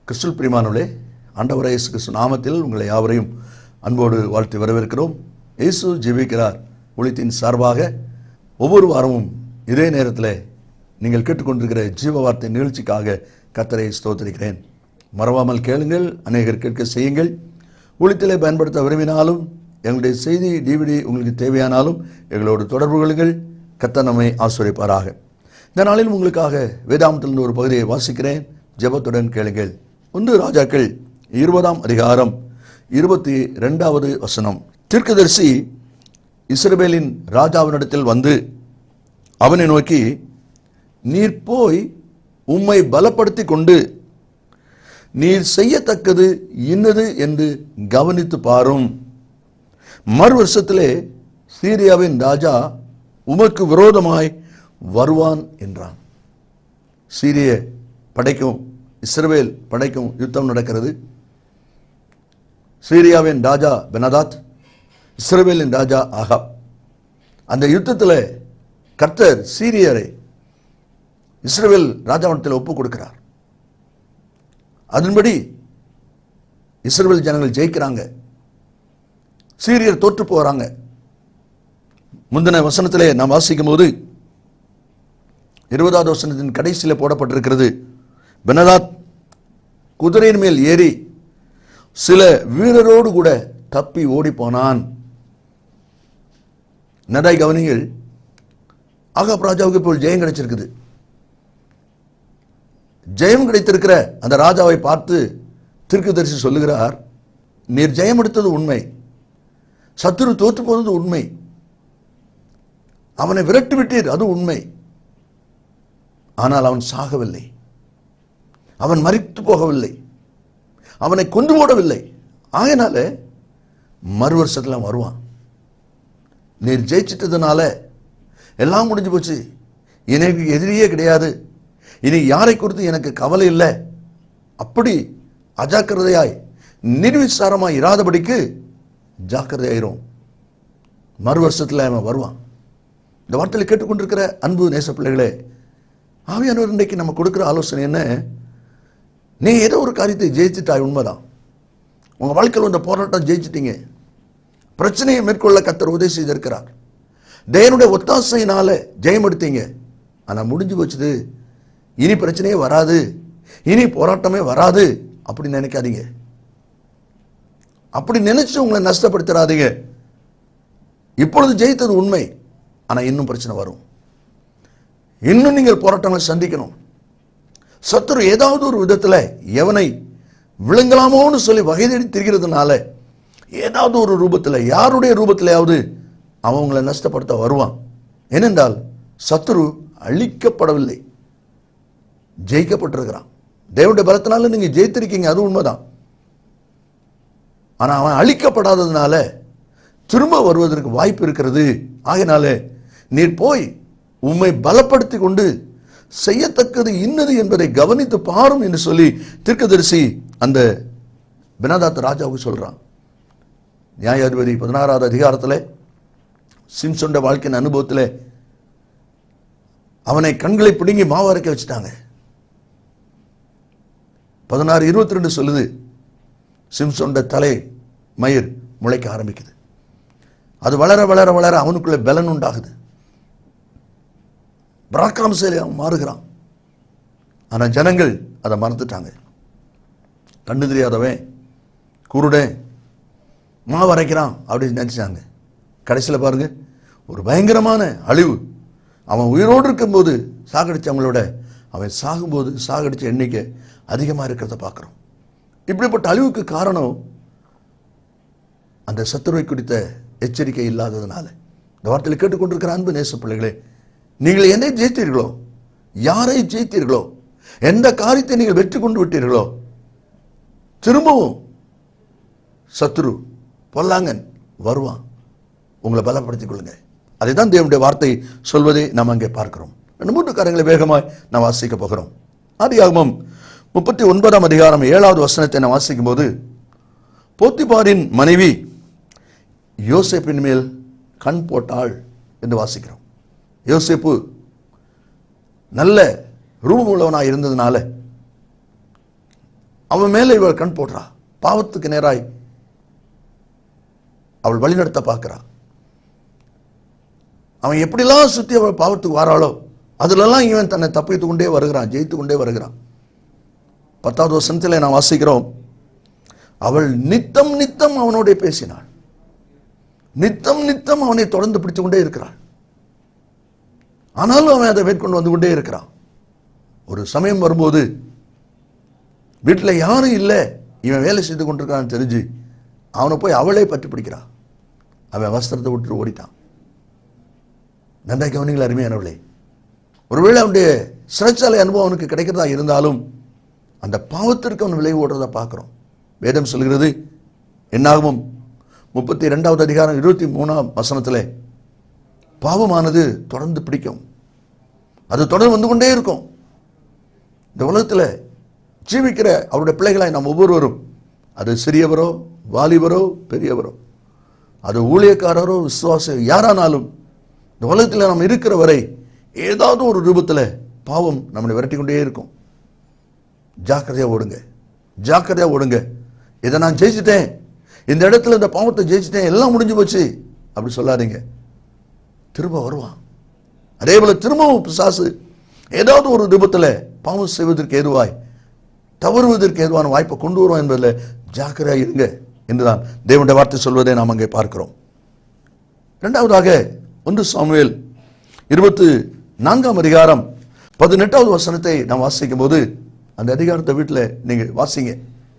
கிறிஸ்துவில் பிரியமானவர்களே, ஆண்டவராகிய இயேசு கிறிஸ்து நாமத்தில் உங்களை யாவரையும் அன்போடு வாழ்த்தி வரவேற்கிறோம். இயேசு ஜீவிக்கிறார் ஊழியத்தின் சார்பாக ஒவ்வொரு வாரமும் இதே நேரத்தில் நீங்கள் கேட்டுக்கொண்டிருக்கிற ஜீவ வார்த்தை நிகழ்ச்சிக்காக கர்த்தரை ஸ்தோத்திரிக்கிறேன். மறவாமல் கேளுங்கள், அநேகர் கேட்க செய்யுங்கள். ஊழியத்திலே பயன்படுத்த விரும்பினாலும் எங்களுடைய செய்தி DVD உங்களுக்கு தேவையானாலும் எங்களோடு தொடர்பு கொள்ளுங்கள். கர்த்தர் நம்மை ஆசீர்வதிப்பாராக. இந்த நாளில் உங்களுக்காக வேதாகமத்திலிருந்து ஒரு பகுதியை வாசிக்கிறேன். ஜெபத்துடன் கேளுங்கள். 1 ராஜாக்கள் 20ஆம் அதிகாரம் 22வது வசனம். தீர்க்கதரிசி இஸ்ரவேலின் ராஜாவினிடத்தில் வந்து அவனை நோக்கி, நீர் போய் உம்மை பலப்படுத்தி கொண்டு நீர் செய்யத்தக்கது இன்னது என்று கவனித்து பாரும். மறு வருஷத்திலே சீரியாவின் ராஜா உமக்கு விரோதமாய் வருவான் என்றான். சீரிய படைக்கும் இஸ்ரவேல் படைக்கும் யுத்தம் நடக்கிறது. சீரியாவின் ராஜா பெனாதாத், இஸ்ரவேலின் ராஜா ஆகாப். அந்த யுத்தத்தில் கர்த்தர் சீரியரை இஸ்ரவேல் ராஜாவிடத்தில் ஒப்புக் கொடுக்கிறார். அதன்படி இஸ்ரவேல் ஜனங்கள் ஜெயிக்கிறாங்க, சீரியர் தோற்று போகிறாங்க. முந்தின வசனத்திலே நாம் வாசிக்கும் போது 20வது வசனத்தின் கடைசியில் போடப்பட்டிருக்கிறது, பெனாதாத் குதிரையின் மேல் ஏறி சில வீரரோடு கூட தப்பி ஓடி போனான். நடாய் கவனிகள், ஆகாப் ராஜாவுக்கு இப்போ ஜெயம் கிடைச்சிருக்குது. ஜெயம் கிடைத்திருக்கிற அந்த ராஜாவை பார்த்து தீர்க்கதரிசி சொல்லுகிறார், நீர் ஜெயம் எடுத்தது உண்மை, சத்துரு தோற்று போனது உண்மை, அவனை விரட்டி விட்டீர், அது உண்மை. ஆனால் அவன் சாகவில்லை, அவன் மரித்து போகவில்லை, அவனை கொண்டு போடவில்லை. ஆகையினால மறு வருஷத்தில் வருவான். நீர் ஜெயிச்சிட்டதுனால எல்லாம் முடிஞ்சு போச்சு, எனக்கு எதிரியே கிடையாது, இனி யாரை குறித்து எனக்கு கவலை இல்லை, அப்படி அஜாக்கிரதையாய் நிர்விசாரமாய் இராதபடிக்கு ஜாக்கிரதையாயிரும். மறு வருஷத்தில் அவன் வருவான். இந்த வார்த்தையில் கேட்டுக்கொண்டிருக்கிற அன்பு நேச பிள்ளைகளே, ஆவியானவர் இன்றைக்கு நம்ம கொடுக்குற ஆலோசனை என்ன? நீ ஏதோ ஒரு காரியத்தை ஜெயிச்சுட்டாய், உண்மைதான். உங்கள் வாழ்க்கையில் இந்த போராட்டம் ஜெயிச்சிட்டீங்க, பிரச்சனையை மேற்கொள்ள கர்த்தர் உதவி செய்திருக்கிறார், தேவனுடைய ஒத்தாசையினால ஜெயம் எடுத்தீங்க. ஆனால் முடிஞ்சு போச்சுது, இனி பிரச்சனையே வராது, இனி போராட்டமே வராது அப்படி நினைக்காதீங்க. அப்படி நினைச்சு உங்களை நஷ்டப்படுத்திடாதீங்க. இப்பொழுது ஜெயித்தது உண்மை, ஆனால் இன்னும் பிரச்சனை வரும், இன்னும் நீங்கள் போராட்டங்களை சந்திக்கணும். சத்துரு ஏதாவது ஒரு விதத்தில் எவனை விழுங்கலாமோன்னு சொல்லி வகை தேடி திரிகிறதுனால ஏதாவது ஒரு ரூபத்தில், யாருடைய ரூபத்திலேயாவது அவங்களை நஷ்டப்படுத்த வருவான். ஏனென்றால் சத்துரு அழிக்கப்படவில்லை, ஜெயிக்கப்பட்டிருக்கிறான். தேவனுடைய பலத்தினால நீங்கள் ஜெயித்திருக்கீங்க, அது உண்மைதான். ஆனால் அவன் அழிக்கப்படாததுனால திரும்ப வருவதற்கு வாய்ப்பு இருக்கிறது. ஆகையினால நீர் போய் உம்மை பலப்படுத்தி கொண்டு செய்யத்தக்கது இன்னது என்பதை கவனித்து பாரும் என்று சொல்லி தீர்க்கதரிசி அந்த பெனாதாத் ராஜாவுக்கு சொல்றான். நியாயாதிபதி 16வது அதிகாரத்தில் சிம்சோனுடைய வாழ்க்கையின் அனுபவத்தில் அவனை கண்களை பிடுங்கி மாவரைக்க வச்சுட்டாங்க. 16:22 சொல்லுது, சிம்சோனுடைய தலை மயிர் முளைக்க ஆரம்பிக்குது. அது வளர வளர வளர அவனுக்குள்ள பலன் உண்டாகுது, பராக்கிரமசாலி அவன் மாறுகிறான். ஆனால் ஜனங்கள் அதை மறந்துட்டாங்க. கண்ணு தெரியாதவன், குருடன், மாவரைக்கிறான் அப்படின்னு நினைச்சாங்க. கடைசியில் பாருங்க, ஒரு பயங்கரமான அழிவு. அவன் உயிரோடு இருக்கும்போது சாகடிச்சவங்களோட அவன் சாகும்போது சாகடிச்ச எண்ணிக்கை அதிகமாக இருக்கிறத பார்க்குறோம். இப்படிப்பட்ட அழிவுக்கு காரணம் அந்த சத்துருவை குறித்த எச்சரிக்கை இல்லாததுனால. இந்த வார்த்தையில் கேட்டுக்கொண்டிருக்கிற அன்பு நேச பிள்ளைகளே, நீங்கள் எதை ஜெயித்தீர்களோ, யாரை ஜெயித்தீர்களோ, எந்த காரியத்தை நீங்கள் வெற்றி கொண்டு விட்டீர்களோ, திரும்பவும் சத்துரு பொல்லாங்கன் வருவான். உங்களை பலப்படுத்திக் கொள்ளுங்க. அதை தான் தேவனுடைய வார்த்தை சொல்வதை நாம் அங்கே பார்க்கிறோம். 3 காரியங்களை வேகமாய் நாம் வாசிக்க போகிறோம். ஆதியாகமம் 39ஆம் அதிகாரம் 7வது வசனத்தை நாம் வாசிக்கும் போது, போத்திபாரின் மனைவி யோசேப்பின் மேல் கண் போட்டாள் என்று வாசிக்கிறோம். யோசேப்பு நல்ல ரூபமுள்ளவனாக இருந்ததுனால அவன் மேலே இவள் கண் போடுறா. பாவத்துக்கு நேராய் அவள் வழிநடத்த பார்க்கிறா. அவன் எப்படிலாம் சுத்தி அவள் பாவத்துக்கு வாராளோ அதுலெல்லாம் இவன் தன்னை தப்பித்து கொண்டே வருகிறான், ஜெயித்து கொண்டே வருகிறான். 10வது வசனத்தில் நாம் வாசிக்கிறோம், அவள் நித்தம் நித்தம் அவனோட பேசினாள், நித்தம் நித்தம் அவனை தொடர்ந்து பிடித்து கொண்டே இருக்கிறாள். ஆனாலும் அவன் அதை மேற்கொண்டு வந்து கொண்டே இருக்கிறான். ஒரு சமயம் வரும்போது வீட்டில் யாரும் இல்லை, இவன் வேலை செய்து கொண்டிருக்கான்னு தெரிஞ்சு அவனை போய் அவளே பற்றி பிடிக்கிறான். அவன் வஸ்திரத்தை விட்டு ஓடிட்டான். நன்றாக கவனிங்கள் அருமையானவளே, ஒருவேளை அவனுடைய சிறைச்சாலை அனுபவம் அவனுக்கு கிடைக்கிறதா இருந்தாலும் அந்த பாவத்திற்கு அவன் விலை ஓடுறதா பார்க்கிறோம். வேதம் சொல்கிறது, என்னாகும் 32வது அதிகாரம் 23ஆம் வசனத்தில், பாவமானது தொடர்ந்து பிடிக்கும், அது தொடர்ந்து வந்து கொண்டே இருக்கும். இந்த உலகத்தில் ஜீவிக்கிற அவருடைய பிள்ளைகளாய் நாம் ஒவ்வொருவரும், அது சிறியவரோ வாலிபரோ பெரியவரோ, அது ஊழியக்காரரோ விசுவாசம் யாரானாலும், இந்த உலகத்தில் நாம் இருக்கிற வரை ஏதாவது ஒரு ரூபத்தில் பாவம் நம்மளை விரட்டி கொண்டே இருக்கும். ஜாக்கிரதையாக ஓடுங்க, ஜாக்கிரதையாக ஓடுங்க. இதை நான் ஜெயிச்சிட்டேன், இந்த இடத்துல இந்த பாவத்தை ஜெயிச்சிட்டேன், எல்லாம் முடிஞ்சு போச்சு அப்படி சொல்லாதீங்க. திரும்ப வருவான். அதே போல திரும்பவும் பிசாசு ஏதாவது ஒரு ரூபத்தில் பாவம் செய்வதற்கு ஏதுவாய், தவறுவதற்கு ஏதுவான வாய்ப்பை கொண்டு வருவான் என்பதில் ஜாக்கிரதையாக இருங்க என்றுதான் தேவனுடைய வார்த்தை சொல்வதை நாம் அங்கே பார்க்கிறோம். இரண்டாவதாக 1 சாமுவேல் 24ஆம் அதிகாரம் 18வது வசனத்தை நாம் வாசிக்கும் போது, அந்த அதிகாரத்தை வீட்டில் நீங்கள் வாசிங்க.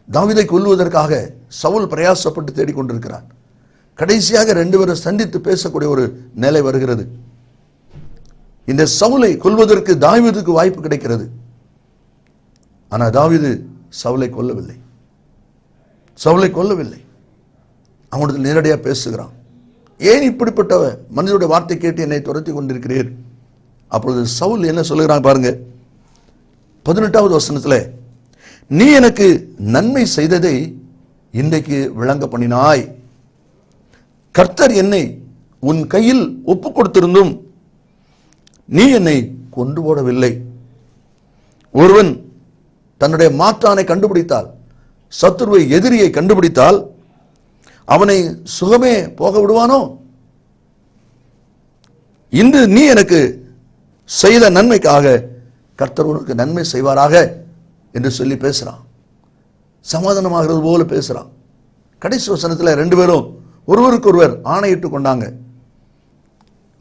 தாவீதை கொல்லுவதற்காக சவுல் பிரயாசப்பட்டு தேடிக்கொண்டிருக்கிறார். கடைசியாக 2 பேரும் சந்தித்து பேசக்கூடிய ஒரு நிலை வருகிறது. இந்த சவுலை கொல்வதற்கு தாவீதுக்கு வாய்ப்பு கிடைக்கிறது. ஆனால் தாவீது சவுலை கொல்லவில்லை, சவுலை கொல்லவில்லை. அவனுக்கு நேரடியாக பேசுகிறான். ஏன் இப்படிப்பட்ட மனிதனுடைய வார்த்தை கேட்டு என்னை துரத்தி கொண்டிருக்கிறீர்? அப்பொழுது சவுல் என்ன சொல்லுகிறான் பாருங்க, 18வது வசனத்தில், நீ எனக்கு நன்மை செய்ததை இன்றைக்கு விளங்க பண்ணினாய், கர்த்தர் என்னை உன் கையில் ஒப்பு கொடுத்திருந்தும் நீ என்னை கொண்டு போடவில்லை. ஒருவன் தன்னுடைய மாற்றானை கண்டுபிடித்தால், சத்துருவை எதிரியை கண்டுபிடித்தால் அவனை சுகமே போக விடுவானோ? இன்று நீ எனக்கு செய்த நன்மைக்காக கர்த்தர் உனக்கு நன்மை செய்வாராக என்று சொல்லி பேசுறான். சமாதானமாகிறது போல பேசுறான். கடைசி வசனத்தில் 2 பேரும் ஒருவருக்கொருவர் ஆணையிட்டு கொண்டாங்க.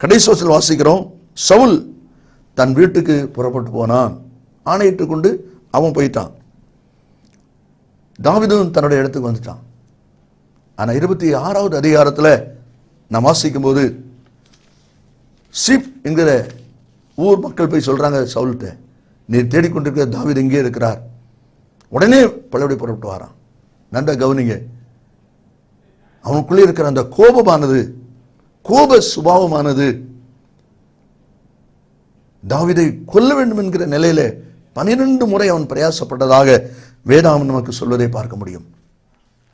கடைசி வசனம் வாசிக்கிறோம், சவுல் தன் வீட்டுக்கு புறப்பட்டு போனான், ஆணையிட்டு கொண்டு அவன் போயிட்டான். தாவீதும் தன்னுடைய இடத்துக்கு வந்துட்டான். ஆனால் 26வது அதிகாரத்தில் நான் வாசிக்கும் போது, சீப் என்கிற ஊர் மக்கள் போய் சொல்றாங்க சவுல்கிட்ட, நீர் தேடிக்கொண்டிருக்கிற தாவீது எங்கே இருக்கிறார்? உடனே பழையபடி புறப்பட்டு வரான். நன்றா கவனிங்க, அவனுக்குள்ளே இருக்கிற அந்த கோபமானது, கோப சுபாவமானது தாவீதை கொல்ல வேண்டும் என்கிற நிலையில 12 முறை அவன் பிரயாசப்பட்டதாக வேதாகம் நமக்கு சொல்வதை பார்க்க முடியும்.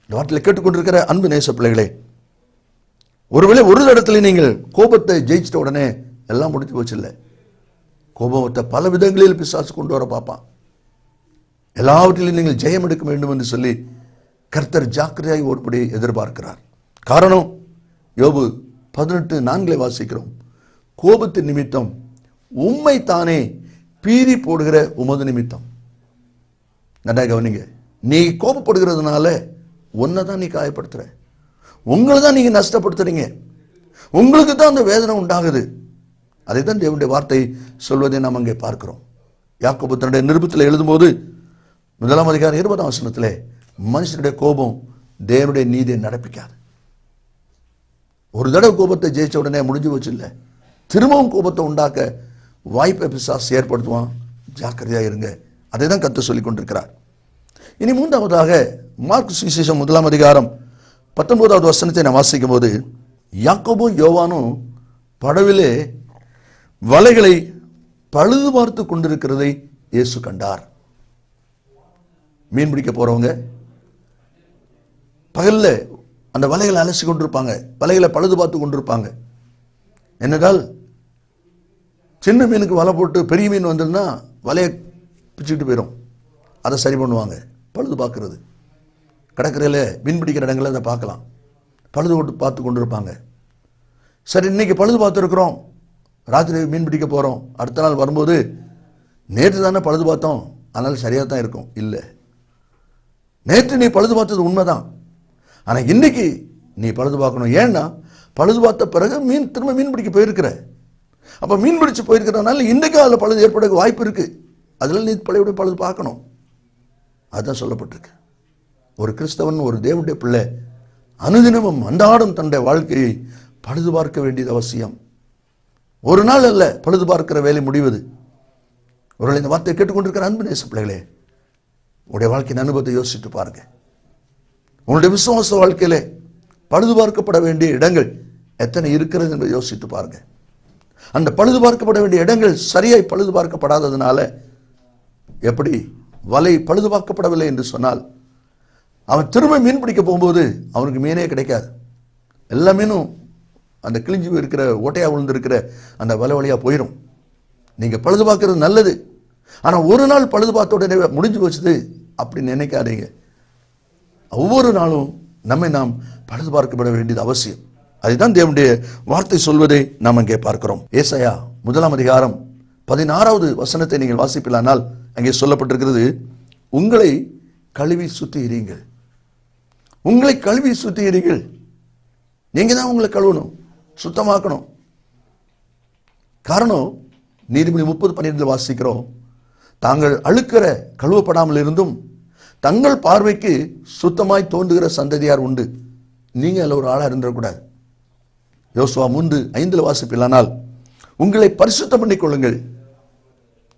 இந்த வார்த்தையில் கேட்டுக்கொண்டிருக்கிற அன்பு நேச பிள்ளைகளே, ஒருவேளை ஒரு இடத்துல நீங்கள் கோபத்தை ஜெயிச்சிட்ட உடனே எல்லாம் முடிஞ்சு போச்சு இல்லை. கோபத்தை பல விதங்களில் பிசாசு கொண்டு வர பார்ப்பான். எல்லாவற்றிலும் நீங்கள் ஜெயம் எடுக்க வேண்டும் என்று சொல்லி கர்த்தர் ஜாக்கிரதையாய் ஓடுபடி எதிர்பார்க்கிறார். காரணம், யோபு 18:4 வாசிக்கிறோம், கோபத்தின் நிமித்தம் உம்மை தானே பீறி போடுகிற உமது நிமித்தம். நல்லா கவனிங்க, நீ கோபப்படுகிறதுனால உன்னை தான் நீ காயப்படுத்துற, உங்களை தான் நீங்க நஷ்டப்படுத்துறீங்க, உங்களுக்கு தான் அந்த வேதனை உண்டாகுது. அதை தான் தேவனுடைய வார்த்தை சொல்வதை நாம் அங்கே பார்க்கிறோம். யாக்கோபு தன்னுடைய நிருபத்தில் எழுதும்போது 1ஆம் அதிகாரம் 20ஆம் வசனத்திலே, மனுஷனுடைய கோபம் தேவனுடைய நீதியை நடப்பிக்காது. ஒரு தடவை கோபத்தை ஜெயிச்ச உடனே முடிஞ்சு போச்சு இல்லை, திரும்பவும் கோபத்தை உண்டாக்க வாய்ப்பை பிசாசு ஏற்படுத்துவான். ஜாக்கிரதையாக இருங்க. அதை தான் கர்த்தர் சொல்லிக் கொண்டிருக்கிறார். இனி 3ஆவதாக மார்க்கு சுவிசேஷம் 1ஆம் அதிகாரம் 19வது வசனத்தை நான் வாசிக்கும் போது, யாக்கோபும் யோவானும் படவிலே வலைகளை பழுது பார்த்து கொண்டிருக்கிறதை இயேசு கண்டார். மீன் பிடிக்க போறவங்க பகல்ல அந்த வலைகளை அலசி கொண்டிருப்பாங்க, வலைகளை பழுது பார்த்து கொண்டிருப்பாங்க. என்னதால் சின்ன மீனுக்கு வலை போட்டு பெரிய மீன் வந்ததுன்னா வலையை பிச்சுக்கிட்டு போயிடும், அதை சரி பண்ணுவாங்க. பழுது பார்க்கறது. கடற்கரையில் மீன் பிடிக்கிற இடங்களில் அதை பார்க்கலாம். பழுது பார்த்து கொண்டு இருப்பாங்க. சரி, இன்னைக்கு பழுது பார்த்துருக்குறோம், ராத்திரி மீன் பிடிக்க போகிறோம், அடுத்த நாள் வரும்போது நேற்று தானே பழுது பார்த்தோம், அதனால் சரியாக தான் இருக்கும். இல்லை, நேற்று நீ பழுது பார்த்தது உண்மைதான், ஆனால் இன்னைக்கு நீ பழுது பார்க்கணும். ஏன்னா பழுது பார்த்த பிறகு திரும்ப மீன் பிடிக்க போயிருக்கிற. அப்போ மீன் பிடிச்சு போயிருக்கிறதுனால இன்றைக்கு அதில் பழுது ஏற்பட வாய்ப்பு இருக்குது. அதில் நீ பழுது பார்க்கணும். அதுதான் சொல்லப்பட்டிருக்கு. ஒரு கிறிஸ்தவன், ஒரு தேவனுடைய பிள்ளை அனுதினமும் அன்றாடம் தன்னுடைய வாழ்க்கையை பழுது பார்க்க வேண்டியது அவசியம். ஒரு நாள் அல்ல பழுது பார்க்கிற வேலை முடிவது. ஒருவேளை இந்த வார்த்தையை கேட்டுக்கொண்டிருக்கிற அன்பு நேச பிள்ளைகளே, உங்களுடைய வாழ்க்கையின் அனுபவத்தை யோசிச்சுட்டு பாருங்க. உங்களுடைய விசுவாச வாழ்க்கையிலே பழுது பார்க்கப்பட வேண்டிய இடங்கள் எத்தனை இருக்கிறது என்பதை யோசித்து பாருங்க. அந்த பழுது பார்க்கப்பட வேண்டிய இடங்கள் சரியாய் பழுது பார்க்கப்படாததுனால, எப்படி வலை பழுது பார்க்கப்படவில்லை என்று சொன்னால், அவன் திரும்ப மீன் பிடிக்க போகும்போது அவனுக்கு மீனே கிடைக்காது. எல்லா மீனும் அந்த கிழிஞ்சி இருக்கிற ஓட்டையாக விழுந்திருக்கிற அந்த வலை வழியாக போயிடும். நீங்கள் பழுது பார்க்கறது நல்லது, ஆனால் ஒரு நாள் பழுது பார்த்த உடனே முடிஞ்சு போச்சுது அப்படி நினைக்காதீங்க. ஒவ்வொரு நாளும் நாம் பழுது பார்க்கப்பட வேண்டியது அவசியம். அதுதான் தேவனுடைய வார்த்தை சொல்வதை நாம் அங்கே பார்க்கிறோம். ஏசாயா 1 அதிகாரம் 16வது வசனத்தை நீங்கள் வாசிப்பிலானால் அங்கே சொல்லப்பட்டிருக்கிறது, உங்களை கழுவி சுத்திகரியுங்கள். உங்களை கழுவி சுத்திகரியுங்கள். நீங்க தான் உங்களை கழுவணும், சுத்தமாக்கணும். காரணம், நீதிமொழி 30:12 வாசிக்கிறோம், தாங்கள் அழுக்கிற கழுவப்படாமல் இருந்தும் தங்கள் பார்வைக்கு சுத்தமாய் தோன்றுகிற சந்ததியார் உண்டு. நீங்க அதில் ஒரு ஆளாக இருந்துடக்கூடாது. யோசுவா 3:5 வாசிப்பில்லானால், உங்களை பரிசுத்தம் பண்ணிக் கொள்ளுங்கள்,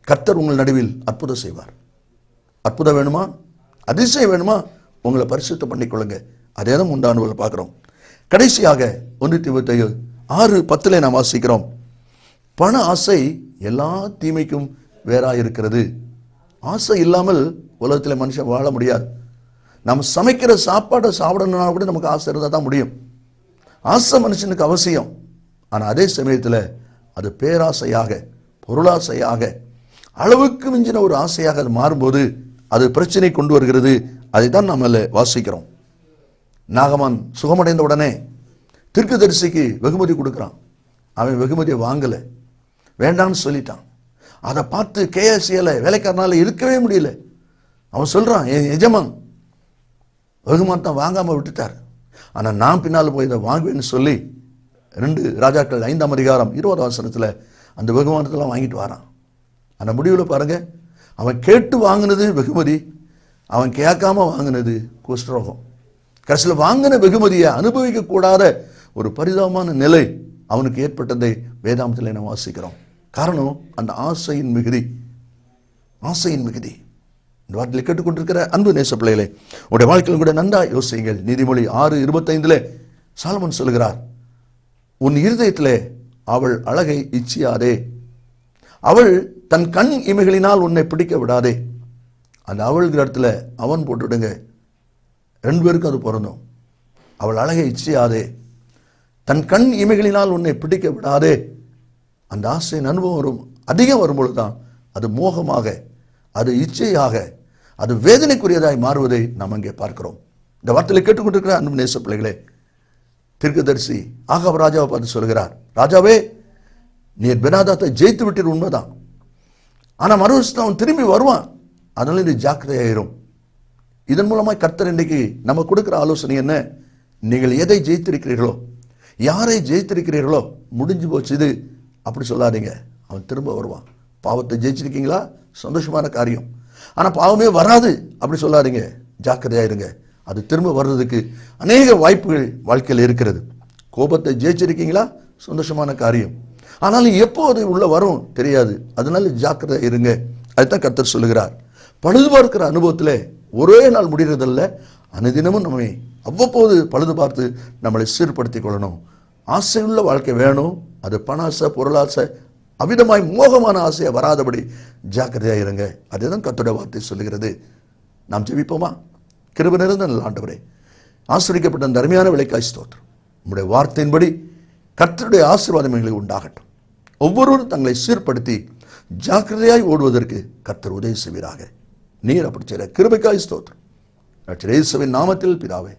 கர்த்தர் உங்கள் நடுவில் அற்புதம் செய்வார். அற்புதம் வேணுமா, அதிசயம் வேணுமா, உங்களை பரிசுத்தம் பண்ணிக் கொள்ளுங்க. அதே தான் உண்டானவர்கள் பார்க்கிறோம். கடைசியாக 1 தீமோத்தேயு 6:10 நாம் வாசிக்கிறோம், பண ஆசை எல்லா தீமைக்கும் வேறாக இருக்கிறது. ஆசை இல்லாமல் உலகத்தில் மனுஷன் வாழ முடியாது. நம்ம சமைக்கிற சாப்பாடை சாப்பிடணும்னா கூட நமக்கு ஆசை இருந்தால் தான் முடியும். ஆசை மனுஷனுக்கு அவசியம். ஆனால் அதே சமயத்தில் அது பேராசையாக, பொருளாசையாக, அளவுக்கு மிஞ்சின ஒரு ஆசையாக அது மாறும்போது அது பிரச்சனை கொண்டு வருகிறது. அதை தான் நம்ம வாசிக்கிறோம். நாகமான் சுகமடைந்த உடனே தீர்க்கதரிசிக்கு வெகுமதி கொடுக்குறான். அவன் வெகுமதியை வாங்கலை, வேண்டாம்னு சொல்லிட்டான். அதை பார்த்து கேஎஸ்சியில் வேலைக்காரனால இருக்கவே முடியல. அவன் சொல்கிறான், என் எஜமான் வெகுமானத்தை வாங்காமல் விட்டுட்டார், ஆனால் நான் பின்னால் போய் இதை வாங்குவேன்னு சொல்லி 2 ராஜாக்கள் 5 அதிகாரம் 20 வசனத்தில் அந்த வெகுமானத்தெல்லாம் வாங்கிட்டு வரான். அந்த முடிவில் பாருங்க, அவன் கேட்டு வாங்கினது வெகுமதி, அவன் கேட்காம வாங்கினது குஷ்டரோகம். கடைசியில் வாங்கின வெகுமதியை அனுபவிக்க கூடாத ஒரு பரிதாபமான நிலை அவனுக்கு ஏற்பட்டதை வேதாந்தத்தில் நாம் வாசிக்கிறோம். காரணம், அந்த ஆசையின் மிகுதி. ஆசையின் மிகுதி. இந்த வார்த்தையில் கேட்டுக்கொண்டிருக்கிற அன்பு நேச பிள்ளைகளே, உடைய வாழ்க்கையில் கூட நன்றா யோசியுங்கள். நீதிமொழி 6:25 சாலமன் சொல்கிறார், உன் இருதயத்திலே அவள் அழகை இச்சியாதே, அவள் தன் கண் இமைகளினால் உன்னை பிடிக்க விடாதே. அந்த அவள்கிற இடத்துல அவன் போட்டுவிடுங்க, 2 பேருக்கும் அது பொருந்தும். அவள் அழகை இச்சியாதே, தன் கண் இமைகளினால் உன்னை பிடிக்க விடாதே. அந்த ஆசையின் அனுபவம் வரும், அதிகம் வரும்பொழுதுதான் அது மோகமாக, அது இச்சையாக, அது வேதனைக்குரியதாய் மாறுவதை நாம் அங்கே பார்க்கிறோம். இந்த வார்த்தையை கேட்டுக்கொண்டிருக்கிற அன்பு நேச பிள்ளைகளே, தீர்க்கதரிசி ஆகாப் ராஜாவை பார்த்து சொல்கிறார், ராஜாவே, நீர் பெனாதாத்தை ஜெயித்து விட்டீர், உண்மைதான். ஆனால் மறு வருஷம் அவன் திரும்பி வருவான், அதனால இது ஜாக்கிரதையாயிரும். இதன் மூலமாக கர்த்தர் இன்றைக்கு நம்ம கொடுக்குற ஆலோசனை என்ன? நீங்கள் எதை ஜெயித்திருக்கிறீர்களோ, யாரை ஜெயித்திருக்கிறீர்களோ, முடிஞ்சு போச்சு இது அப்படி சொல்லாதீங்க. அவன் திரும்ப வருவான். பாவத்தை ஜெயிச்சிருக்கீங்களா, சந்தோஷமான காரியம். ஆனால் பாவமே வராது அப்படி சொல்லாதீங்க, ஜாக்கிரதையாயிருங்க. அது திரும்ப வர்றதுக்கு அநேக வாய்ப்புகள் வாழ்க்கையில் இருக்கிறது. கோபத்தை ஜெயிச்சிருக்கீங்களா, சந்தோஷமான காரியம். ஆனாலும் எப்போ அது உள்ள வரும் தெரியாது, அதனால ஜாக்கிரதை இருங்க. அதுதான் கர்த்தர் சொல்லுகிறார். பழுது பார்க்கிற அனுபவத்தில் ஒரே நாள் முடிகிறதல்ல, அனுதினமும் நம்மை அவ்வப்போது பழுது பார்த்து நம்மளை சீர்படுத்திக் கொள்ளணும். ஆசையுள்ள வாழ்க்கை வேணும். அது பணாசை, பொருளாசை, அவிதமாய் மோகமான ஆசையை வராதபடி ஜாக்கிரதையாக இருங்க. அதுதான் கர்த்தருடைய வார்த்தை சொல்லுகிறது. நாம் ஜெபிப்போமா? கிருபை நிறைந்த நல்ல ஆண்டவரே, ஆசீர்வதிக்கப்பட்ட அந்த அருமையான விலைக்காய் ஸ்தோத்திரம். நம்முடைய வார்த்தையின்படி கர்த்தருடைய ஆசீர்வாதம் எங்களுக்கு உண்டாகட்டும். ஒவ்வொருவரும் தங்களை சீர்படுத்தி ஜாக்கிரதையாய் ஓடுவதற்கு கர்த்தர் உதவி செய்வீராக. நீர் அப்படி செய்கிற கிருபைக்காய் ஸ்தோத்திரம். ரட்சகர் இயேசுவின் நாமத்தில் பிதாவே